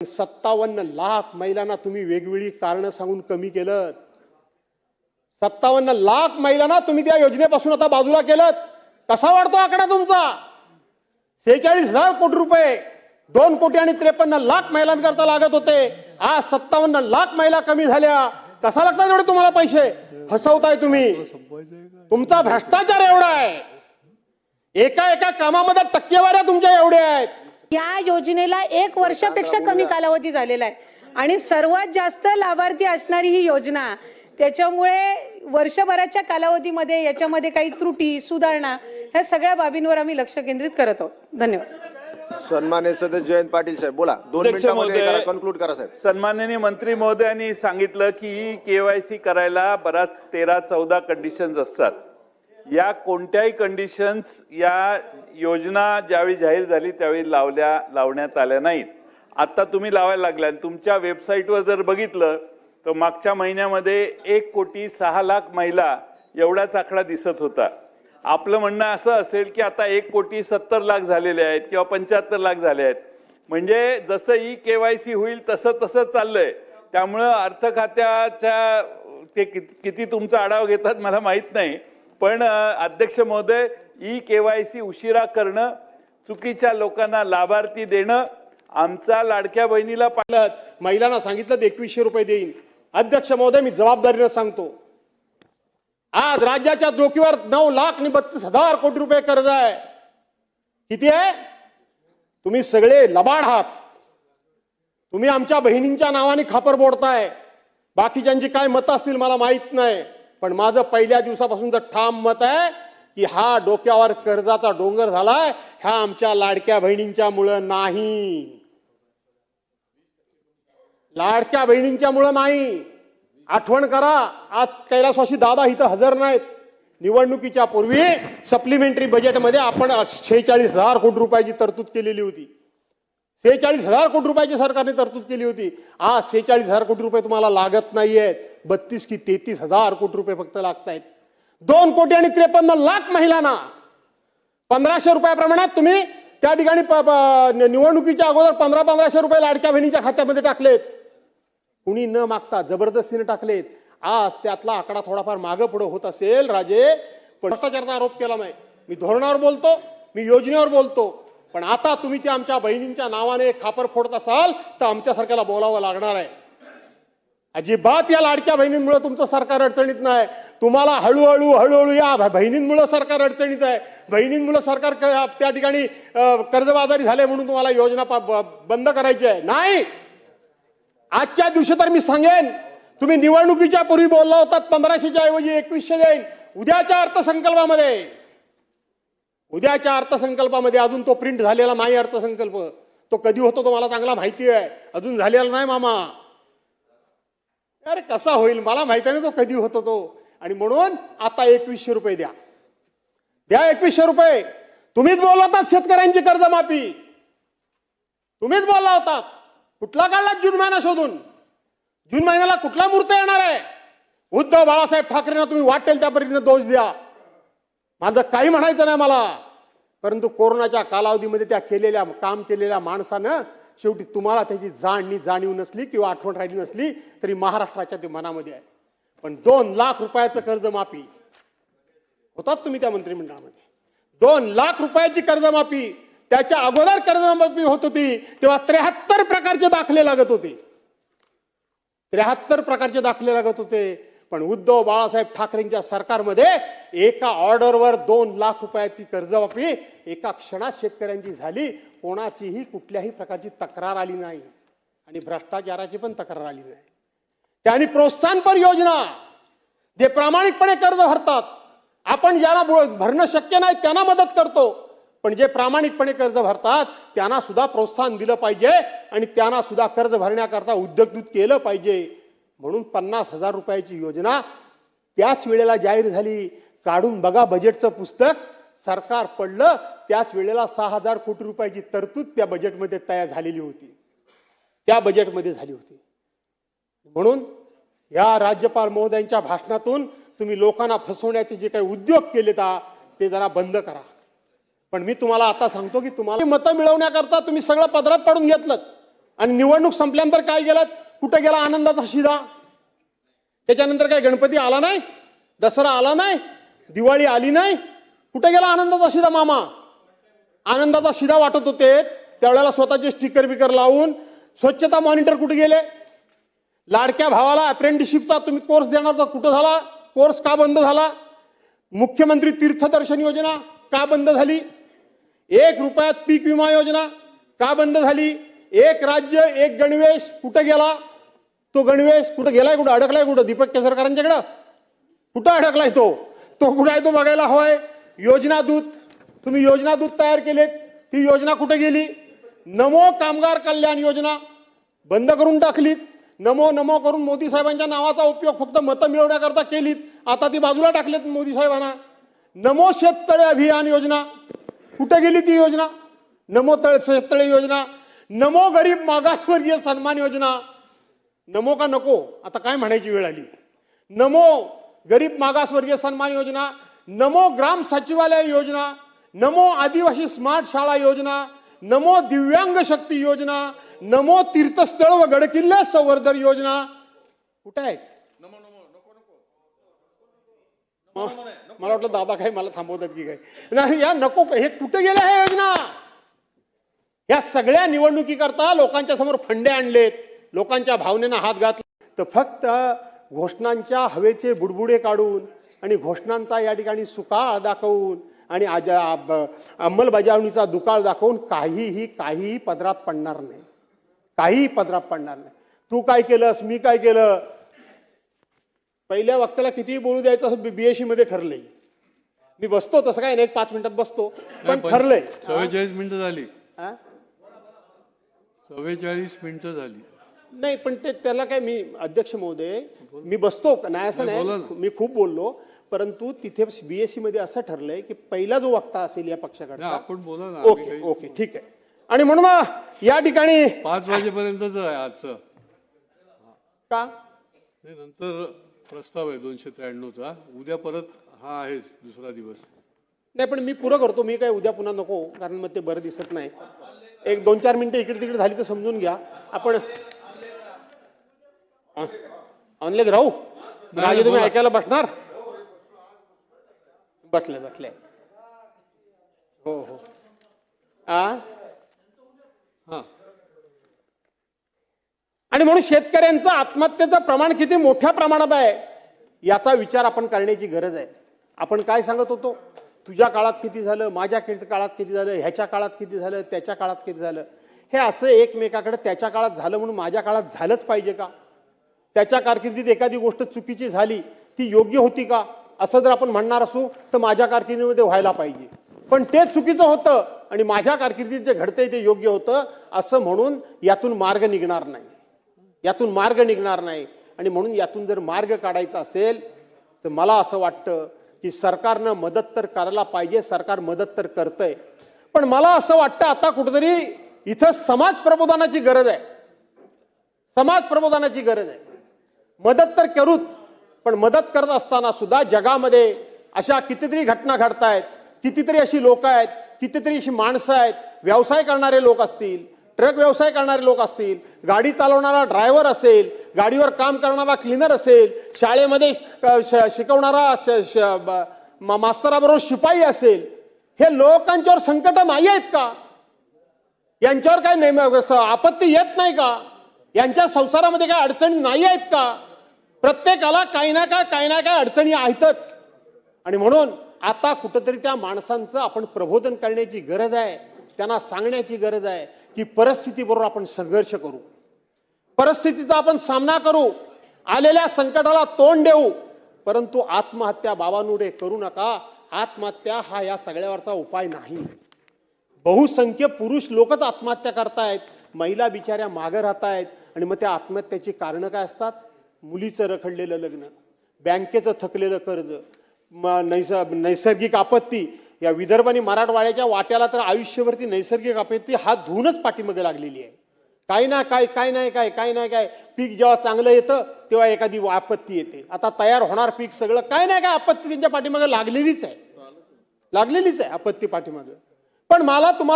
57 लाख महिलांना तुम्ही वेगवेगळी कारण सांगून कमी केलं। 57 लाख महिलांना तुम्ही त्या योजनेपासून आता बाजूला केलं। कसा वाढतो आकडा तुमचा? 46,000 कोटी रुपये 2 कोटी आणि 53 लाख महिलांकरता लागत होते। आज 57 लाख महिला कमी झाल्या। कसा लागतात एवढे तुम्हाला पैसे? फसवताय तुम्ही। तुमचा भ्रष्टाचार एवढा आहे। एका एका कामामध्ये टक्केवाऱ्या तुमच्या एवढ्या आहेत। या योजनेला 1 वर्षापेक्षा कमी कालावधी झालेला आहे आणि सर्वात जास्त लाभार्थी असणारी ही योजना, त्याच्यामुळे वर्षभराच्या कालावधीमध्ये याच्यामध्ये काही त्रुटी सुधारणा ह्या सगळ्या बाबींवर आम्ही लक्ष केंद्रित करत आहोत। धन्यवाद। सन्माननीय सदस्य जयंत पाटील साहेब बोला, 2 मिनिटांमध्ये कन्क्लूड करा साहेब। सन्माननीय मंत्री महोदयांनी सांगितलं की केवायसी करायला बराच 13-14 कंडिशन्स असतात। या कोणत्याही कंडिशन्स या योजना ज्यावेळी जाहीर झाली त्यावेळी लावण्यात आल्या नाहीत। आता तुम्ही लावायला लागल्या। तुमच्या वेबसाईटवर जर बघितलं तर मागच्या महिन्यामध्ये 1,06,00,000 महिला एवढाच आकडा दिसत होता। आपलं म्हणणं असं असेल की आता 1,70,00,000 झालेले आहेत किंवा 75 लाख झाले आहेत, म्हणजे जसं केवायसी होईल तसं चाललंय। त्यामुळं अर्थ खात्याच्या ते किती तुमचा आढावा घेतात मला माहित नाही, पण अध्यक्ष महोदय, केवायसी उशिरा करणं, चुकीच्या लोकांना लाभार्थी देणं, आमचा लाडक्या बहिणीला महिलांना सांगितलं 2100 रुपये देईन। अध्यक्ष महोदय, मी जबाबदारीने सांगतो, आज राज्याच्या डोक्यावर 9,32,000 कोटी रुपये कर्ज आहे। किती आहे? तुम्ही सगळे लबाड आहात। तुम्ही आमच्या बहिणींच्या नावाने खापर बोडताय। बाकीच्यांची काय मतं असतील मला माहित नाही, पण माझं पहिल्या दिवसापासूनचं ठाम मत आहे की हा डोक्यावर कर्जाचा डोंगर झालाय, ह्या आमच्या लाडक्या बहिणींच्या मुळे नाही, लाडक्या बहिणींच्या मुळे नाही। आठवण करा, आज कैलासवासी दादा इथं हजर नाहीत। निवडणुकीच्या पूर्वी सप्लिमेंटरी बजेटमध्ये आपण 46,000 कोटी रुपयाची तरतूद केलेली होती। 46,000 कोटी रुपयाची सरकारने तरतूद केली होती। आज 46,000 कोटी रुपये तुम्हाला लागत नाहीयेत, 32 की 33,000 कोटी रुपये फक्त लागत आहेत। 2 कोटी आणि 53 लाख महिलांना 1500 रुपयाप्रमाणात तुम्ही त्या ठिकाणी निवडणुकीच्या अगोदर 1500 रुपये लाडक्या बहिणीच्या खात्यामध्ये टाकलेत। कुणी न मागता जबरदस्तीने टाकलेत। आज त्यातला आकडा थोडाफार मागे पुढे होत असेल राजे, पण भ्रष्टाचाराचा आरोप केला नाही। मी धोरणावर बोलतो, मी योजनेवर बोलतो, पण आता तुम्ही ते आमच्या बहिणींच्या नावाने खापर फोडत असाल तर आमच्यासारख्याला बोलावं लागणार आहे। अजिबात या लाडक्या बहिणींमुळे तुमचं सरकार अडचणीत नाही। तुम्हाला हळूहळू या बहिणींमुळे सरकार अडचणीत आहे। बहिणींमुळे सरकार त्या ठिकाणी कर्जबाजारी झाले म्हणून तुम्हाला योजना बंद करायची आहे नाही। आजच्या दिवशी तर मी सांगेन, तुम्ही निवडणुकीच्या पूर्वी बोलला होता 1500च्या ऐवजी 2100 देईन। उद्याच्या अर्थसंकल्पामध्ये अजून तो प्रिंट झालेला नाही अर्थसंकल्प। तो कधी होतो तो मला चांगला माहिती आहे, अजून झालेला नाही मामा। अरे कसा होईल मला माहिती नाही तो कधी होतो तो, आणि म्हणून आता 2100 रुपये द्या 2100 रुपये। तुम्हीच बोलला होता शेतकऱ्यांची कर्जमाफी, तुम्हीच बोलला होता। कुठला काढला जून महिना शोधून? जून महिन्याला कुठला मुहूर्त येणार आहे? उद्धव बाळासाहेब ठाकरेंना तुम्ही वाटेल त्या परीने दोष द्या, माझं काही म्हणायचं नाही मला, परंतु कोरोनाच्या कालावधीमध्ये त्या काम केलेल्या माणसानं शेवटी तुम्हाला त्याची जाणीव नसली किंवा आठवण राहिली नसली तरी महाराष्ट्राच्या ते मनामध्ये आहे। पण 2 लाख रुपयाचं कर्जमाफी होतात तुम्ही त्या मंत्रिमंडळामध्ये। 2 लाख रुपयाची कर्जमाफी, त्याच्या अगोदर कर्जमाफी होत होती तेव्हा 73 प्रकारचे दाखले लागत होते। 73 प्रकारचे दाखले लागत होते, पण उद्धव बाळासाहेब ठाकरेंच्या सरकारमध्ये एका ऑर्डरवर 2 लाख रुपयाची कर्जमाफी एका क्षणात शेतकऱ्यांची झाली। कोणाचीही कुठल्याही प्रकारची तक्रार आली नाही आणि भ्रष्टाचाराची पण तक्रार आली नाही। त्यांनी प्रोत्साहनपर योजना, जे प्रामाणिकपणे कर्ज भरतात, आपण ज्यांना भरणं शक्य नाही त्यांना मदत करतो, पण जे प्रामाणिकपणे कर्ज भरतात त्यांना सुद्धा प्रोत्साहन दिलं पाहिजे आणि त्यांना सुद्धा कर्ज भरण्याकरता उद्युक्त केलं पाहिजे। म्हणून 50,000 रुपयाची योजना त्याच वेळेला जाहीर झाली। काढून बघा बजेटचं पुस्तक, सरकार पडलं त्याच वेळेला 6,000 कोटी रुपयाची तरतूद त्या बजेटमध्ये तयार झालेली होती, त्या बजेटमध्ये झाली होती। म्हणून या राज्यपाल महोदयांच्या भाषणातून तुम्ही लोकांना फसवण्याचे जे काही उद्योग केलेत ते जरा बंद करा। पण मी तुम्हाला आता सांगतो की तुम्हाला मतं मिळवण्याकरता तुम्ही सगळं पदरात पाडून घेतलं। आणि निवडणूक संपल्यानंतर काय गेलं? कुठं गेला आनंदाचा शिदा? त्याच्यानंतर काय गणपती आला नाही, दसरा आला नाही, दिवाळी आली नाही, कुठे गेला आनंदाचा शिदा मामा? आनंदाचा शिदा वाटत होते त्यावेळेला स्वतःचे स्टिकर बिकर लावून. स्वच्छता मॉनिटर कुठे गेले? लाडक्या भावाला अप्रेंटिसशिपचा तुम्ही कोर्स देणार होता, कुठं झाला? कोर्स का बंद झाला? मुख्यमंत्री तीर्थदर्शन योजना का बंद झाली? 1 रुपयात पीक विमा योजना का बंद झाली? एक राज्य एक गणवेश कुठे गेला? तो गणवेश कुठे गेलाय? कुठं अडकलाय? कुठं दीपक केसरकरांच्याकडं कुठं अडकलाय? तो कुठं आहे? तो बघायला हवाय. योजना दूत, तुम्ही योजना दूत तयार केलेत, ती योजना कुठे गेली? नमो कामगार कल्याण योजना बंद करून टाकलीत. नमो नमो करून मोदी साहेबांच्या नावाचा उपयोग फक्त मतं मिळवण्याकरता केलीत, आता ती बाजूला टाकलेत मोदी साहेबांना. नमो शेततळे अभियान योजना कुठे गेली ती योजना? नमो शेततळे योजना. नमो गरीब मागासवर्गीय सन्मान योजना. नमो का नको? आता काय म्हणायची वेळ आली. नमो गरीब मागासवर्गीय सन्मान योजना, नमो ग्राम सचिवालय योजना, नमो आदिवासी स्मार्ट शाळा योजना, नमो दिव्यांग शक्ती योजना, नमो तीर्थस्थळ व गडकिल्ले संवर्धन योजना कुठे आहेत? मला वाटलं दादा काय मला थांबवतात की काय? नाही, या नको, हे कुठे गेल्या ह्या योजना? या सगळ्या निवडणुकीकरता लोकांच्या समोर फंडे आणलेत, लोकांच्या भावनेनं हात घातला. तर फक्त घोषणांच्या हवेचे बुडबुडे काढून आणि घोषणांचा या ठिकाणी सुकाळ दाखवून आणि अंमलबजावणीचा दुकाळ दाखवून काहीही पदरात पडणार नाही. काहीही पदरात पडणार नाही. तू काय केलंस, मी काय केलं, पहिल्या वक्त्याला कितीही बोलू द्यायचं असं बीएससी मध्ये ठरलंय. मी बसतो तसं काय नाही, 5 मिनिटात बसतो, पण ठरलंय. 44 मिनिटं झाली. हा? 44 मिनिटं झाली. नाही, पण त्याला काय, मी अध्यक्ष महोदय मी बसतो नाही असं बोला नाही, ना. मी खूप बोललो, परंतु तिथे बीएससी मध्ये असं ठरलंय की पहिला जो वक्ता असेल या पक्षाकडचा, आपण बोला ना. आम्ही ओके काही- ओके ठीक आहे. आणि म्हणून या ठिकाणी 5 वाजेपर्यंतच आहे आजचं. का नाही, नंतर प्रस्ताव आहे 293चा. उद्या परत हा आहे दुसरा दिवस. नाही, पण मी पुरं करतो. मी काय उद्या पुन्हा नको, कारण मग ते बरं दिसत नाही. एक 2-4 मिनिटं इकडे तिकडे झाली तर समजून घ्या. आपण ऑनलाईन राहू राजे, तुम्ही बोला. ऐकायला बसणार? बसले हो हो. हा, आणि म्हणून शेतकऱ्यांचं आत्महत्येचं प्रमाण किती मोठ्या प्रमाणात आहे याचा विचार आपण करण्याची गरज आहे. आपण काय सांगत होतो, तुझ्या काळात किती झालं, माझ्या काळात किती झालं, ह्याच्या काळात किती झालं, त्याच्या काळात किती झालं, हे असं एकमेकाकडे त्याच्या काळात झालं म्हणून माझ्या काळात झालंच पाहिजे का? त्याच्या कारकिर्दीत एखादी गोष्ट चुकीची झाली ती योग्य होती का असं जर आपण म्हणणार असू तर माझ्या कारकिर्दीमध्ये व्हायला पाहिजे, पण ते चुकीचं होतं आणि माझ्या कारकिर्दीत जे घडतंय ते योग्य होतं असं म्हणून यातून मार्ग निघणार नाही. यातून मार्ग निघणार नाही. आणि म्हणून यातून जर मार्ग काढायचा असेल तर मला असं वाटतं की सरकारनं मदत तर करायला पाहिजे. सरकार मदत तर करतंय, पण मला असं वाटतं आता कुठेतरी इथं समाज प्रबोधनाची गरज आहे. समाज प्रबोधनाची गरज आहे. मदत तर करूच, पण मदत करत असताना सुद्धा जगामध्ये अशा कितीतरी घटना घडतायत, कितीतरी अशी लोक आहेत, कितीतरी अशी माणसं आहेत, व्यवसाय करणारे लोक असतील, ट्रक व्यवसाय करणारे लोक असतील, गाडी चालवणारा ड्रायव्हर असेल, गाडीवर काम करणारा क्लीनर असेल, शाळेमध्ये शिकवणारा मास्तराबरोबर शिपाई असेल, हे लोकांच्यावर संकट नाही आहेत का? यांच्यावर काय आपत्ती येत नाही का? यांच्या संसारामध्ये काय अडचणी नाही आहेत का? प्रत्येकाला काही ना काय अडचणी आहेतच. आणि म्हणून आता कुठंतरी त्या माणसांचं आपण प्रबोधन करण्याची गरज आहे. त्यांना सांगण्याची गरज आहे की परिस्थितीबरोबर आपण संघर्ष करू, परिस्थितीचा आपण सामना करू, आलेल्या संकटाला तोंड देऊ, परंतु आत्महत्या बाबांनो रे करू नका. आत्महत्या हा या सगळ्यावरचा उपाय नाही. बहुसंख्य पुरुष लोकच आत्महत्या करतायत, महिला बिचाऱ्या मागे राहतायत. आणि मग त्या आत्महत्याची कारणं काय असतात? मुलीचं रखडलेलं लग्न, बँकेचं थकलेलं कर्ज, नैसर्गिक आपत्ती. या विदर्भ आणि मराठवाड्याच्या वाट्याला तर आयुष्यभरती नैसर्गिक आपत्ती हात धुवूनच पाठीमागे लागलेली आहे. काही ना काय पीक जेव्हा चांगलं येतं तेव्हा एखादी आपत्ती येते. आता तयार होणार पीक सगळं काय ना काय आपत्ती त्यांच्या पाठीमागे लागलेलीच आहे आपत्ती पाठीमागे. पण मला तुम्हाला